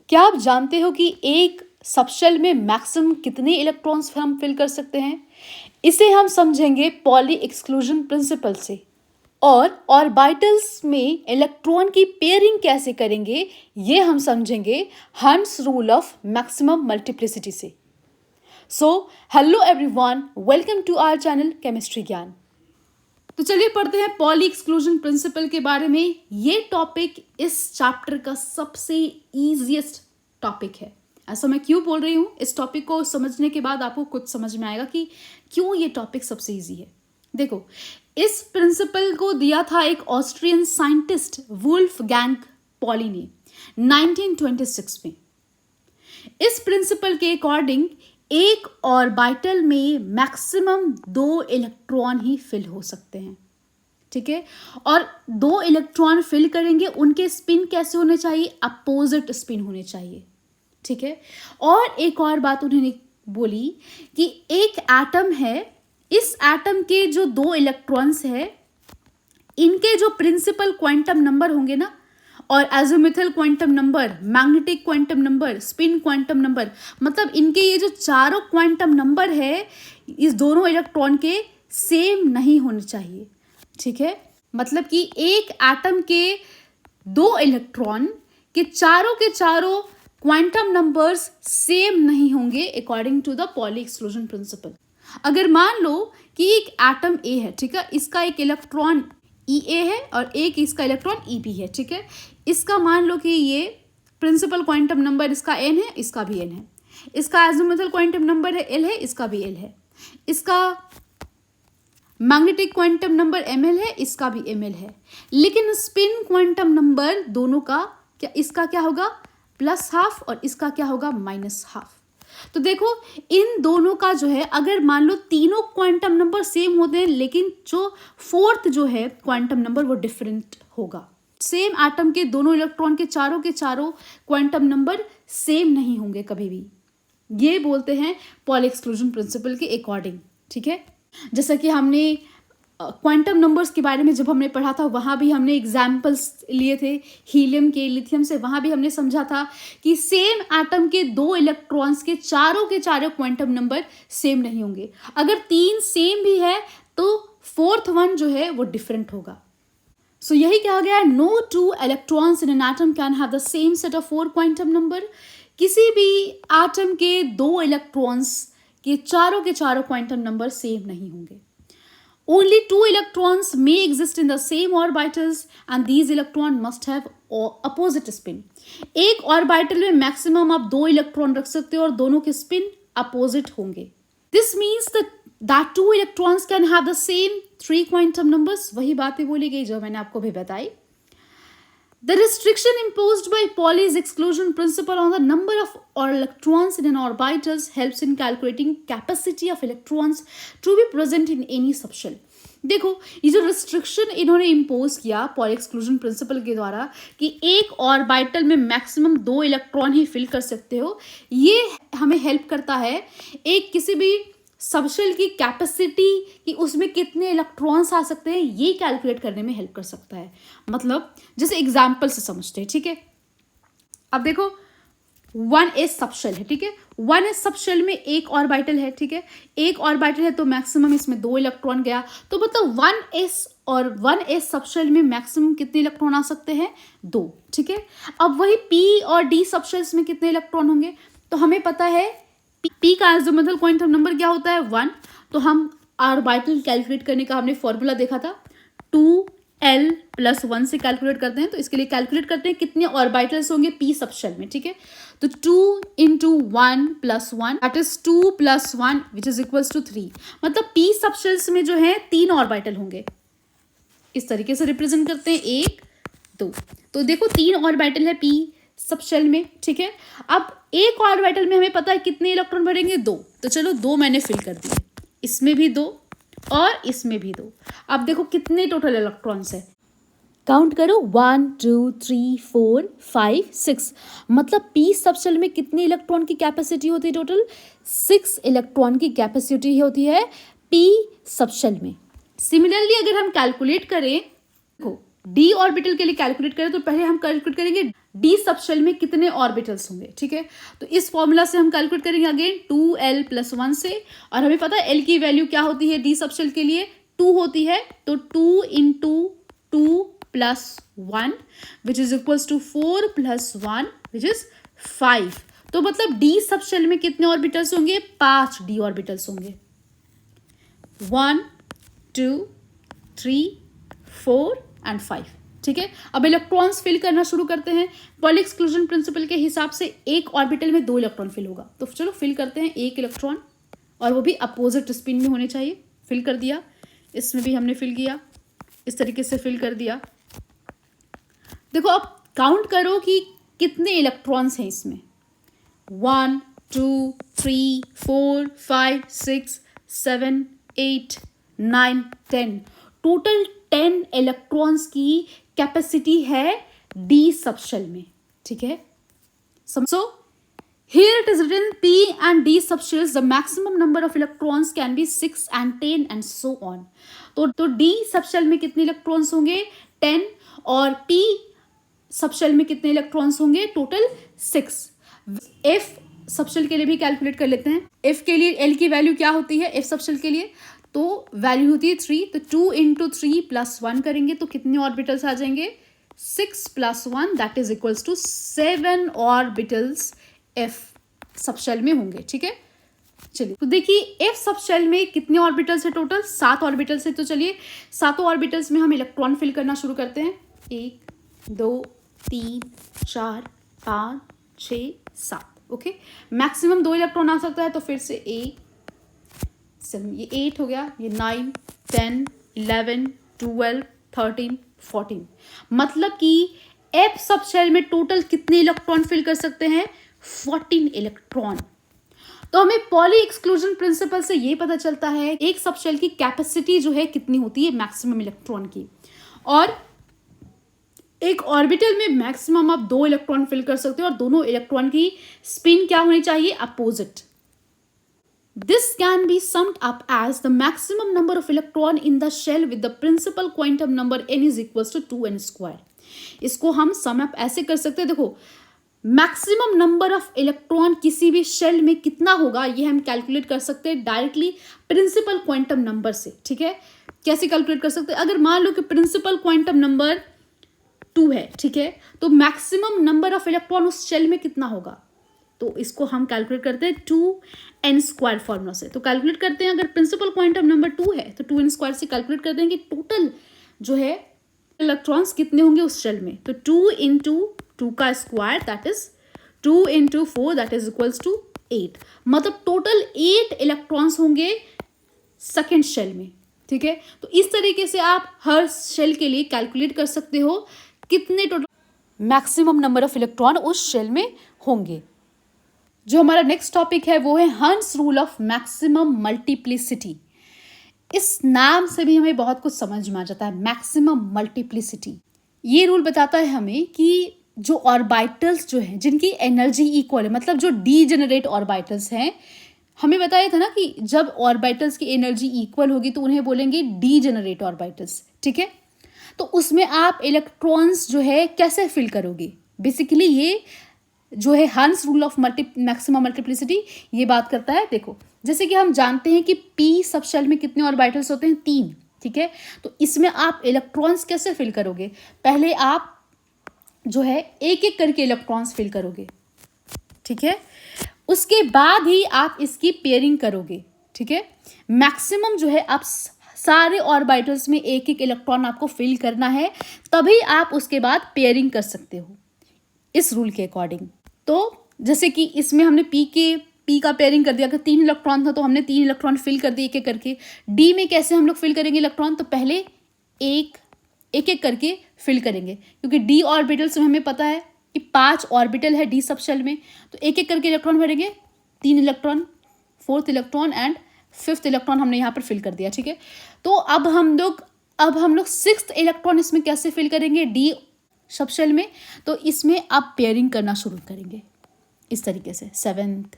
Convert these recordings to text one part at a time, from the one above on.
क्या आप जानते हो कि एक सबशेल में मैक्सिमम कितने इलेक्ट्रॉन्स हम फिल कर सकते हैं? इसे हम समझेंगे पॉली एक्सक्लूजन प्रिंसिपल से। और ऑर्बिटल्स में इलेक्ट्रॉन की पेयरिंग कैसे करेंगे ये हम समझेंगे हंस रूल ऑफ मैक्सिमम मल्टीप्लिसिटी से। So hello everyone, welcome to our channel chemistry Gyan. तो चलिए पढ़ते हैं पॉली एक्सक्लूजन प्रिंसिपल के बारे में। ये टॉपिक इस चैप्टर का सबसे इजीएस्ट टॉपिक है। ऐसा मैं क्यों बोल रही हूँ? इस टॉपिक को समझने के बाद आपको कुछ समझ में आएगा कि क्यों ये टॉपिक सबसे इजी है। देखो, इस प्रिंसिपल को दिया था एक ऑस्ट्रियन साइंटिस्ट वुल्फगैंग पॉली ने 1926 में। इस प्रिंसिपल के अकॉर्डिंग एक ऑर्बिटल में मैक्सिमम 2 इलेक्ट्रॉन ही फिल हो सकते हैं, ठीक है। और 2 इलेक्ट्रॉन फिल करेंगे, उनके स्पिन कैसे होने चाहिए? अपोजिट स्पिन होने चाहिए, ठीक है। और एक और बात उन्होंने बोली कि एक एटम है, इस एटम के जो 2 इलेक्ट्रॉन्स है, इनके जो प्रिंसिपल क्वांटम नंबर होंगे ना, और azimuthal quantum number, magnetic quantum number, spin quantum number, मतलब इनके ये जो चारों क्वांटम नंबर है इस दोनों इलेक्ट्रॉन के सेम नहीं होने चाहिए, ठीक है। मतलब कि एक एटम के 2 इलेक्ट्रॉन के चारों क्वांटम नंबर्स सेम नहीं होंगे according to the Pauli exclusion principle. अगर मान लो कि एक एटम ए है, ठीक है, इसका एक इलेक्ट्रॉन ई ए है और एक इसका इलेक्ट्रॉन ई बी है, ठीक है। इसका मान लो कि ये प्रिंसिपल क्वांटम नंबर इसका एन है, इसका भी एन है। इसका एजिमुथल क्वांटम नंबर है एल है, इसका भी एल है। इसका magnetic quantum number m l है, इसका भी एम एल है। लेकिन स्पिन क्वांटम नंबर दोनों का क्या, इसका क्या होगा? +½ और इसका क्या होगा? -½ तो देखो, इन दोनों का जो है, अगर मान लो तीनों क्वांटम नंबर सेम होते हैं, लेकिन जो 4th जो है क्वांटम नंबर वो डिफरेंट होगा। सेम एटम के दोनों इलेक्ट्रॉन के चारों क्वांटम नंबर सेम नहीं होंगे कभी भी। ये बोलते हैं पॉली एक्सक्लूजन प्रिंसिपल के अकॉर्डिंग, ठीक है। जैसा कि हमने क्वांटम नंबर्स के बारे में जब हमने पढ़ा था, वहाँ भी हमने एग्जाम्पल्स लिए थे हीलियम के, लिथियम से। वहाँ भी हमने समझा था कि सेम एटम के 2 इलेक्ट्रॉन्स के चारों क्वांटम नंबर सेम नहीं होंगे। अगर 3 सेम भी है तो 4th वन जो है वो डिफरेंट होगा। सो यही कहा गया है, no 2 electrons in an atom can have the same set of 4 quantum number. किसी भी एटम के 2 इलेक्ट्रॉन्स के चारों क्वांटम नंबर सेम नहीं होंगे। Only 2 electrons may exist in the same orbitals and these electrons must have opposite spin. एक orbital में maximum आप 2 इलेक्ट्रॉन रख सकते हो और दोनों के स्पिन अपोजिट होंगे। This means that 2 electrons can have the same 3 quantum numbers. वही बातें बोली गई जो मैंने आपको भी बताई। The restriction imposed by Pauli's exclusion principle on the number of electrons in an orbitals helps in calculating capacity of electrons to be present in any subshell. देखो, ये जो रिस्ट्रिक्शन इन्होंने इम्पोज किया पॉली एक्सक्लूजन प्रिंसिपल के द्वारा कि एक orbital में मैक्सिमम 2 इलेक्ट्रॉन ही फिल कर सकते हो, ये हमें हेल्प करता है एक किसी भी सबशेल की कैपेसिटी कि उसमें कितने इलेक्ट्रॉन्स आ सकते हैं, ये कैलकुलेट करने में हेल्प कर सकता है। मतलब जैसे एग्जाम्पल से समझते हैं, ठीक है। अब देखो, 1s सबशेल है, ठीक है। 1s सबशेल में एक ऑर्बिटल है, ठीक है। एक ऑर्बिटल है तो मैक्सिमम इसमें 2 इलेक्ट्रॉन गया, तो मतलब 1s और 1s सबशेल में मैक्सिमम कितने इलेक्ट्रॉन आ सकते हैं? 2, ठीक है। अब वही p और d सबशेल्स में कितने इलेक्ट्रॉन होंगे? तो हमें पता है p का एजिमुथल क्वांटम नंबर क्या होता है? 1। तो हम ऑर्बिटल कैलकुलेट करने का हमने फॉर्मूला देखा था, 2l + 1 से कैलकुलेट करते हैं। तो इसके लिए कैलकुलेट करते हैं कितने ऑर्बिटल्स होंगे p सबशेल में, ठीक है। तो 2 × 1 + 1 that is 2 + 1 which is equals to 3। मतलब p सबशेल्स में जो है 3 ऑर्बिटल होंगे। इस तरीके से रिप्रेजेंट करते हैं, 1 2। तो देखो 3 ऑर्बिटल है p सबशेल में, ठीक है। अब एक ऑर्बिटल में हमें पता है कितने इलेक्ट्रॉन भरेंगे? 2। तो चलो 2 मैंने फिल कर दिए, इसमें भी 2 और इसमें भी 2। अब देखो कितने टोटल इलेक्ट्रॉन्स है, काउंट करो, 1 2 3 4 5 6। मतलब p सबशेल में कितने इलेक्ट्रॉन की कैपेसिटी होती है? टोटल 6 इलेक्ट्रॉन की कैपेसिटी होती है p सबशेल में। सिमिलरली अगर हम कैलकुलेट करें, देखो डी ऑर्बिटल के लिए कैलकुलेट करें तो पहले हम कैलकुलेट करेंगे डी सब शेल में कितने ऑर्बिटल्स होंगे, ठीक है। तो इस फॉर्मूला से हम कैलकुलेट करेंगे अगेन 2l+1 से, और हमें पता है एल की वैल्यू क्या होती है डी सब शेल के लिए, 2 होती है, तो 2 × 2+1 which is equals to 4+1 which is 5। तो मतलब डी सब शेल में कितने ऑर्बिटल्स होंगे, 5 डी ऑर्बिटल्स होंगे, 1 2 3 4 एंड 5, ठीक है। अब इलेक्ट्रॉन्स फिल करना शुरू करते हैं। पॉली एक्सक्लूजन प्रिंसिपल के हिसाब से एक ऑर्बिटल में 2 इलेक्ट्रॉन फिल होगा, तो चलो फिल करते हैं 1 इलेक्ट्रॉन, और वो भी अपोजिट स्पिन में होने चाहिए। फिल कर दिया, इसमें भी हमने फिल किया, इस तरीके से फिल कर दिया। देखो अब काउंट करो कि कितने इलेक्ट्रॉन्स हैं इसमें, 1 2 3 4 5 6 7 8 9 10, टोटल 10 इलेक्ट्रॉन्स की कैपेसिटी है डी सब शेल में, ठीक है। समझो, here it is written P and D subshells the maximum number of electrons can be 6 and 10 and so on। तो D सबशेल में कितने इलेक्ट्रॉन्स होंगे, 10, और P सबशेल में कितने इलेक्ट्रॉन्स होंगे, टोटल 6। F सबशेल के लिए भी कैलकुलेट कर लेते हैं। F के लिए L की वैल्यू क्या होती है F सबशेल के लिए, तो वैल्यू होती है 3, तो 2 × 3+1 करेंगे तो कितने ऑर्बिटल्स आ जाएंगे, 6+1 that is equals to 7 orbitals f subshell में होंगे, ठीक है। चलिए तो देखिए एफ सबशेल में कितने ऑर्बिटल्स है, टोटल 7 ऑर्बिटल्स है। तो चलिए 7 ऑर्बिटल्स में हम इलेक्ट्रॉन फिल करना शुरू करते हैं, 1 2 3 4 5 6 7, ओके। मैक्सिमम 2 इलेक्ट्रॉन आ सकता है, तो फिर से 1 7, ये 8 हो गया, ये 9 10 11 12 13 14, मतलब कि एफ सबशेल में टोटल कितने इलेक्ट्रॉन फिल कर सकते हैं, 14 इलेक्ट्रॉन। तो हमें पॉली एक्सक्लूजन प्रिंसिपल से ये पता चलता है एक सबशेल की कैपेसिटी जो है कितनी होती है मैक्सिमम इलेक्ट्रॉन की, और एक ऑर्बिटल में मैक्सिमम आप 2 इलेक्ट्रॉन फिल कर सकते हो, और दोनों इलेक्ट्रॉन की स्पिन क्या होनी चाहिए, opposite. This can be summed up as the maximum number of electron in the shell with the principal quantum number n is equals to 2n²। इसको हम सम अप ऐसे कर सकते हैं, देखो मैक्सिमम नंबर ऑफ इलेक्ट्रॉन किसी भी shell में कितना होगा ये हम कैलकुलेट कर सकते हैं डायरेक्टली प्रिंसिपल क्वांटम नंबर से, ठीक है। कैसे कैलकुलेट कर सकते हैं, अगर मान लो कि प्रिंसिपल क्वांटम नंबर 2 है, ठीक है, तो मैक्सिमम नंबर ऑफ इलेक्ट्रॉन उस शेल में कितना होगा, तो इसको हम कैलकुलेट करते हैं 2n² फॉर्मूला से। तो कैलकुलेट करते हैं, अगर प्रिंसिपल क्वांटम नंबर 2 है तो 2n² से कैलकुलेट कर देंगे टोटल जो है इलेक्ट्रॉन्स कितने होंगे उस शेल में, तो 2 × 2 का square that is 2 × 4 that is equals to 8, मतलब टोटल 8 इलेक्ट्रॉन्स होंगे सेकेंड शेल में, ठीक है। तो इस तरीके से आप हर शेल के लिए कैलकुलेट कर सकते हो कितने total maximum number of electron उस शेल में होंगे। जो हमारा नेक्स्ट टॉपिक है वो है हंस रूल ऑफ मैक्सिमम मल्टीप्लिसिटी। इस नाम से भी हमें बहुत कुछ समझ में आ जाता है, मैक्सिमम मल्टीप्लिसिटी। ये रूल बताता है हमें कि जो ऑर्बिटल्स जो हैं जिनकी एनर्जी इक्वल है, मतलब जो डीजेनरेट ऑर्बिटल्स हैं, हमें बताया था ना कि जब ऑर्बिटल्स की एनर्जी इक्वल होगी तो उन्हें बोलेंगे डीजेनरेट ऑर्बिटल्स, ठीक है। तो उसमें आप इलेक्ट्रॉन्स जो है कैसे फिल करोगे, बेसिकली ये जो है हंस रूल ऑफ मैक्सिमम मल्टीप्लिसिटी ये बात करता है। देखो जैसे कि हम जानते हैं कि पी सबशेल में कितने ऑर्बिटल्स होते हैं, 3, ठीक है। तो इसमें आप इलेक्ट्रॉन्स कैसे फिल करोगे, पहले आप जो है एक एक करके इलेक्ट्रॉन्स फिल करोगे, ठीक है। उसके बाद ही आप इसकी पेयरिंग करोगे, ठीक है। मैक्सिमम जो है आप सारे ऑर्बिटल्स में एक एक इलेक्ट्रॉन आपको फिल करना है, तभी आप उसके बाद पेयरिंग कर सकते हो इस रूल के अकॉर्डिंग। तो जैसे कि इसमें हमने पी का पेयरिंग कर दिया, अगर 3 इलेक्ट्रॉन था तो हमने 3 इलेक्ट्रॉन फिल कर दिए एक एक करके। डी में कैसे हम लोग फिल करेंगे इलेक्ट्रॉन, तो पहले एक एक करके फिल करेंगे, क्योंकि डी ऑर्बिटल्स में हमें पता है कि 5 ऑर्बिटल है डी सबशेल में, तो एक एक करके इलेक्ट्रॉन भरेंगे, 3 electron, 4th electron and 5th electron हमने यहाँ पर फिल कर दिया, ठीक है। तो अब हम लोग 6th इलेक्ट्रॉन इसमें कैसे फिल करेंगे डी सबशेल में, तो इसमें आप पेयरिंग करना शुरू करेंगे इस तरीके से, 7th,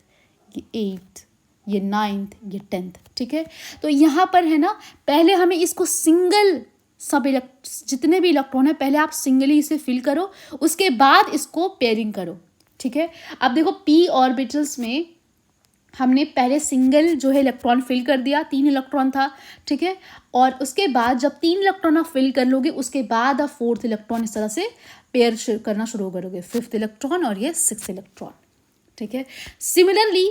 ये 8th, ये 9th, ये 10th, ठीक है। तो यहाँ पर है ना, पहले हमें इसको सिंगल जितने भी इलेक्ट्रॉन है पहले आप सिंगली इसे फिल करो, उसके बाद इसको पेयरिंग करो, ठीक है। अब देखो p ऑर्बिटल्स में हमने पहले सिंगल जो है इलेक्ट्रॉन फिल कर दिया, 3 इलेक्ट्रॉन था, ठीक है। और उसके बाद जब 3 इलेक्ट्रॉन आप फिल कर लोगे उसके बाद आप 4th इलेक्ट्रॉन इस तरह से पेयर करना शुरू करोगे, 5th इलेक्ट्रॉन और ये 6th इलेक्ट्रॉन, ठीक है। सिमिलरली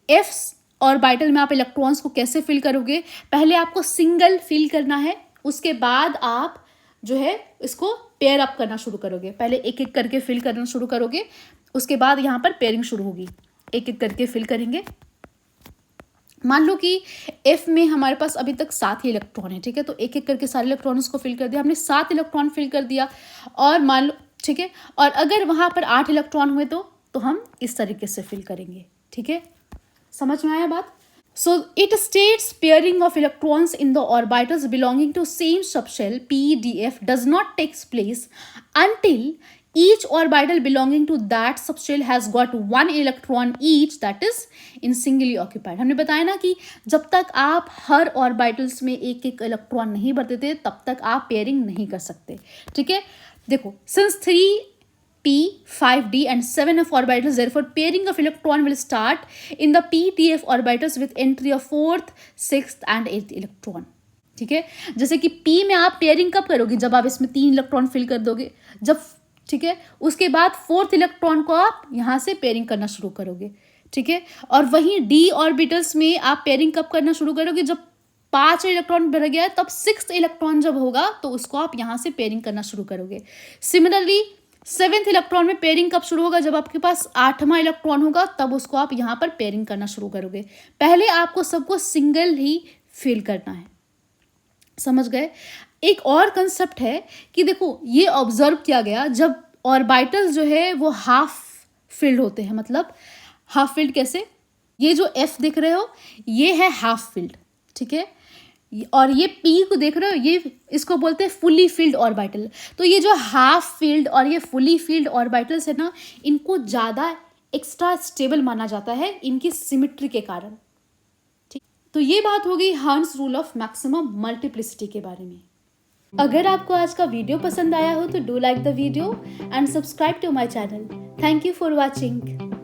f ऑर्बिटल में आप इलेक्ट्रॉन्स को कैसे फिल करोगे, पहले आपको सिंगल फिल करना है, उसके बाद आप जो है इसको पेयर अप करना शुरू करोगे। पहले एक एक करके फिल करना शुरू करोगे, उसके बाद यहाँ पर पेयरिंग शुरू होगी, एक एक करके फिल करेंगे। मान लो कि F में हमारे पास अभी तक 7 ही इलेक्ट्रॉन है, ठीक है। तो एक एक करके सारे इलेक्ट्रॉन्स को फिल कर दिया, हमने 7 इलेक्ट्रॉन फिल कर दिया। और मान लो, ठीक है, और अगर वहाँ पर 8 इलेक्ट्रॉन हुए तो हम इस तरीके से फिल करेंगे, ठीक है। समझ में आया बात? So it states pairing of electrons in the orbitals belonging to same subshell PDF does not takes place until each orbital belonging to that subshell has got 1 electron each, that is in singly occupied. हमने बताया ना कि जब तक आप हर orbitals में एक एक इलेक्ट्रॉन नहीं भरते थे तब तक आप पेयरिंग नहीं कर सकते, ठीक है। देखो, since 3p, 5d and 7f orbitals, therefore pairing of electron will start in the pdf orbitals with entry of 4th, 6th and 8th electron, ठीक है। जैसे कि p में आप पेयरिंग कब करोगे, जब आप इसमें 3 इलेक्ट्रॉन फिल कर दोगे, जब, ठीक है। उसके बाद 4th इलेक्ट्रॉन को आप यहाँ से पेयरिंग करना शुरू करोगे, ठीक है। और वहीं d ऑर्बिटल्स में आप पेयरिंग कब करना शुरू करोगे, जब 5 इलेक्ट्रॉन भर गया है, तब 6th इलेक्ट्रॉन जब होगा तो उसको आप यहाँ से पेयरिंग करना शुरू करोगे। सिमिलरली 7th इलेक्ट्रॉन में पेयरिंग कब शुरू होगा, जब आपके पास 8वां इलेक्ट्रॉन होगा तब उसको आप यहाँ पर पेयरिंग करना शुरू करोगे। पहले आपको सबको सिंगल ही फिल करना है, समझ गए। एक और कंसेप्ट है कि देखो, ये ऑब्जर्व किया गया जब ऑर्बिटल्स जो है वो हाफ फिल्ड होते हैं, मतलब हाफ फिल्ड कैसे, ये जो F देख रहे हो ये है हाफ फिल्ड, ठीक है। और ये P को देख रहे हो, ये इसको बोलते हैं फुली फिल्ड ऑर्बिटल। तो ये जो हाफ फिल्ड और ये फुली फिल्ड ऑर्बिटल्स है ना, इनको ज़्यादा एक्स्ट्रा स्टेबल माना जाता है इनकी सिमिट्री के कारण, ठीक। तो ये बात हो गई हर्न्स रूल ऑफ मैक्सिमम मल्टीप्लिसिटी के बारे में। अगर आपको आज का वीडियो पसंद आया हो तो do like the video and subscribe to my channel. Thank you for watching.